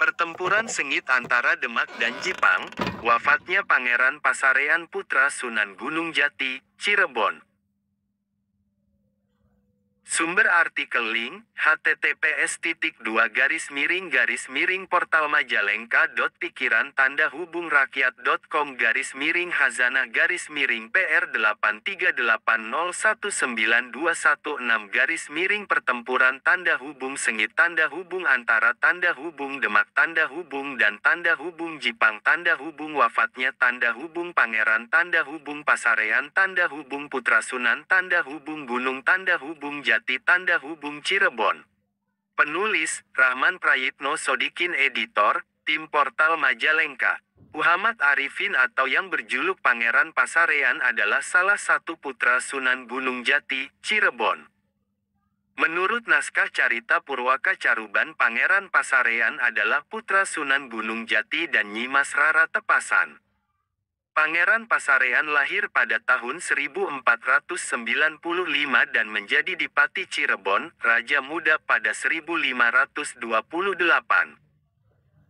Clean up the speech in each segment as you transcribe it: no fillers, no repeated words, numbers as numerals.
Pertempuran sengit antara Demak dan Jipang, wafatnya Pangeran Pasarean Putra Sunan Gunung Jati, Cirebon. Sumber artikel link, https://PR.pikiran-PR838019216 pertempuran tanda hubung sengit tanda hubung antara tanda hubung Demak tanda hubung dan tanda hubung Jipang tanda hubung wafatnya tanda hubung Pangeran tanda hubung Pasarean tanda hubung Putra Sunan tanda hubung Gunung tanda hubung Jati tanda hubung Cirebon. Penulis, Rahman Prayitno Sodikin Editor, Tim Portal Majalengka. Muhammad Arifin atau yang berjuluk Pangeran Pasarean adalah salah satu putra Sunan Gunung Jati, Cirebon. Menurut naskah Carita Purwaka Caruban Pangeran Pasarean adalah putra Sunan Gunung Jati dan Nyimas Rara Tepasan. Pangeran Pasarean lahir pada tahun 1495 dan menjadi Dipati Cirebon, Raja Muda pada 1528.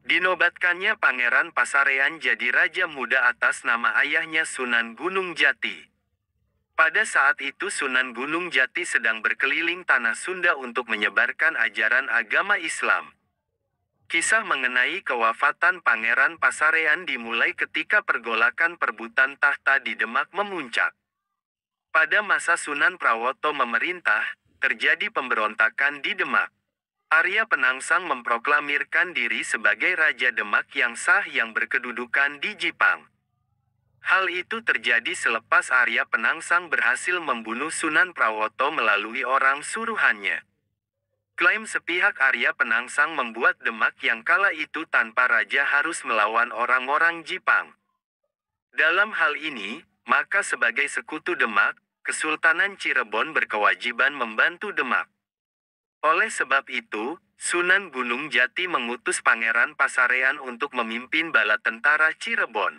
Dinobatkannya Pangeran Pasarean jadi Raja Muda atas nama ayahnya Sunan Gunung Jati. Pada saat itu Sunan Gunung Jati sedang berkeliling tanah Sunda untuk menyebarkan ajaran agama Islam. Kisah mengenai kewafatan Pangeran Pasarean dimulai ketika pergolakan perebutan tahta di Demak memuncak. Pada masa Sunan Prawoto memerintah, terjadi pemberontakan di Demak. Arya Penangsang memproklamirkan diri sebagai Raja Demak yang sah yang berkedudukan di Jipang. Hal itu terjadi selepas Arya Penangsang berhasil membunuh Sunan Prawoto melalui orang suruhannya. Klaim sepihak Arya Penangsang membuat Demak yang kala itu tanpa raja harus melawan orang-orang Jipang. Dalam hal ini, maka sebagai sekutu Demak, Kesultanan Cirebon berkewajiban membantu Demak. Oleh sebab itu, Sunan Gunung Jati mengutus Pangeran Pasarean untuk memimpin bala tentara Cirebon.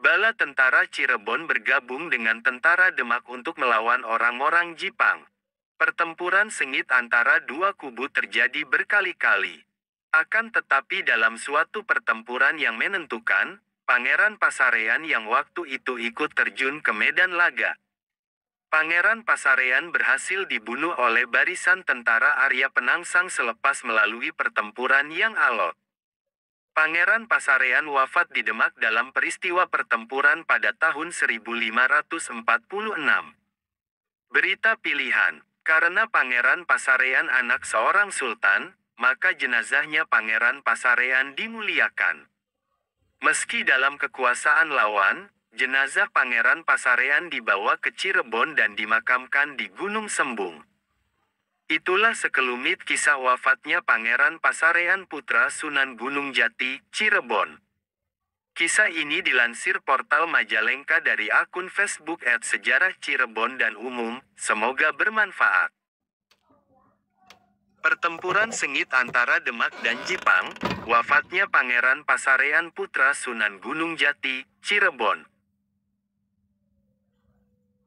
Bala tentara Cirebon bergabung dengan tentara Demak untuk melawan orang-orang Jipang. Pertempuran sengit antara dua kubu terjadi berkali-kali. Akan tetapi dalam suatu pertempuran yang menentukan, Pangeran Pasarean yang waktu itu ikut terjun ke medan laga. Pangeran Pasarean berhasil dibunuh oleh barisan tentara Arya Penangsang selepas melalui pertempuran yang alot. Pangeran Pasarean wafat di Demak dalam peristiwa pertempuran pada tahun 1546. Berita pilihan. Karena Pangeran Pasarean anak seorang sultan, maka jenazahnya Pangeran Pasarean dimuliakan. Meski dalam kekuasaan lawan, jenazah Pangeran Pasarean dibawa ke Cirebon dan dimakamkan di Gunung Sembung. Itulah sekelumit kisah wafatnya Pangeran Pasarean Putra Sunan Gunung Jati, Cirebon. Kisah ini dilansir portal Majalengka dari akun Facebook @sejarah Cirebon dan umum, semoga bermanfaat. Pertempuran sengit antara Demak dan Jipang, wafatnya Pangeran Pasarean Putra Sunan Gunung Jati, Cirebon.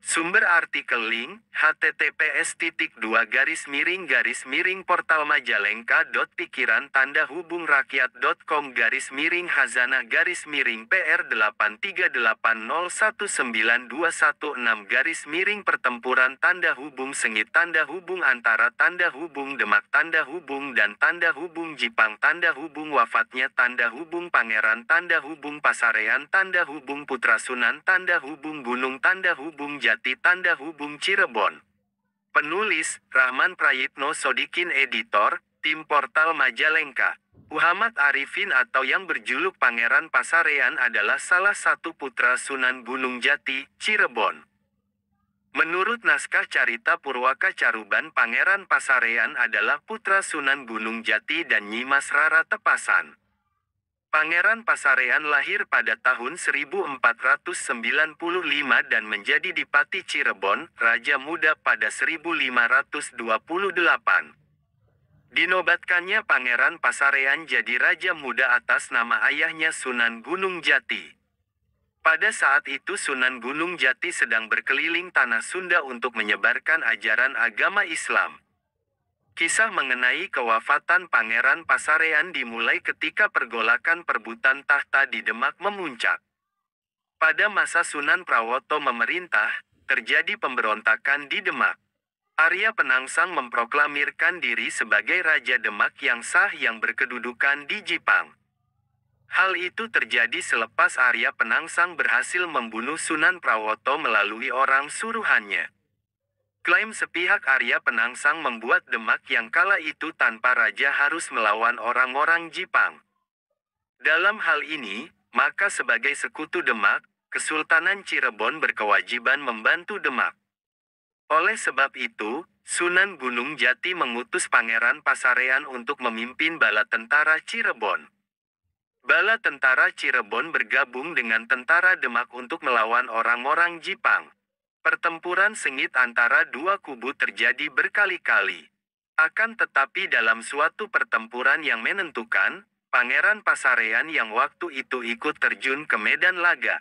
Sumber artikel link, https://hazanah.pikiran-PR838019216 pertempuran tanda hubung sengit tanda hubung antara tanda hubung Demak tanda hubung dan tanda hubung Jipang tanda hubung wafatnya tanda hubung Pangeran tanda hubung Pasarean tanda hubung Putra Sunan tanda hubung Gunung tanda hubung Jati tanda hubung Cirebon. Penulis, Rahman Prayitno Sodikin Editor, Tim Portal Majalengka. Muhammad Arifin atau yang berjuluk Pangeran Pasarean adalah salah satu putra Sunan Gunung Jati, Cirebon. Menurut naskah Carita Purwaka Caruban Pangeran Pasarean adalah putra Sunan Gunung Jati dan Nyimas Rara Tepasan. Pangeran Pasarean lahir pada tahun 1495 dan menjadi Dipati Cirebon, Raja Muda pada 1528. Dinobatkannya Pangeran Pasarean jadi Raja Muda atas nama ayahnya Sunan Gunung Jati. Pada saat itu Sunan Gunung Jati sedang berkeliling tanah Sunda untuk menyebarkan ajaran agama Islam. Kisah mengenai kewafatan Pangeran Pasarean dimulai ketika pergolakan perebutan tahta di Demak memuncak. Pada masa Sunan Prawoto memerintah, terjadi pemberontakan di Demak. Arya Penangsang memproklamirkan diri sebagai Raja Demak yang sah yang berkedudukan di Jipang. Hal itu terjadi selepas Arya Penangsang berhasil membunuh Sunan Prawoto melalui orang suruhannya. Klaim sepihak Arya Penangsang membuat Demak yang kala itu tanpa raja harus melawan orang-orang Jipang. Dalam hal ini, maka sebagai sekutu Demak, Kesultanan Cirebon berkewajiban membantu Demak. Oleh sebab itu, Sunan Gunung Jati mengutus Pangeran Pasarean untuk memimpin bala tentara Cirebon. Bala tentara Cirebon bergabung dengan tentara Demak untuk melawan orang-orang Jipang. Pertempuran sengit antara dua kubu terjadi berkali-kali. Akan tetapi dalam suatu pertempuran yang menentukan, Pangeran Pasarean yang waktu itu ikut terjun ke medan laga.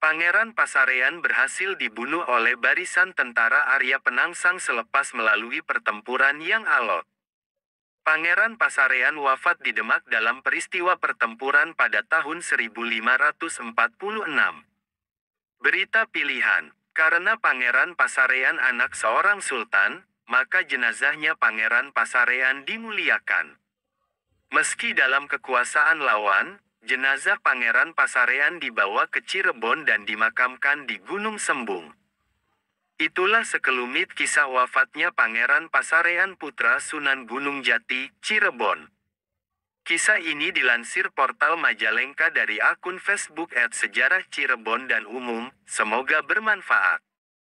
Pangeran Pasarean berhasil dibunuh oleh barisan tentara Arya Penangsang selepas melalui pertempuran yang alot. Pangeran Pasarean wafat di Demak dalam peristiwa pertempuran pada tahun 1546. Berita pilihan. Karena Pangeran Pasarean anak seorang sultan, maka jenazahnya Pangeran Pasarean dimuliakan. Meski dalam kekuasaan lawan, jenazah Pangeran Pasarean dibawa ke Cirebon dan dimakamkan di Gunung Sembung. Itulah sekelumit kisah wafatnya Pangeran Pasarean putra Sunan Gunung Jati, Cirebon. Kisah ini dilansir portal Majalengka dari akun Facebook @sejarah Cirebon dan umum. Semoga bermanfaat.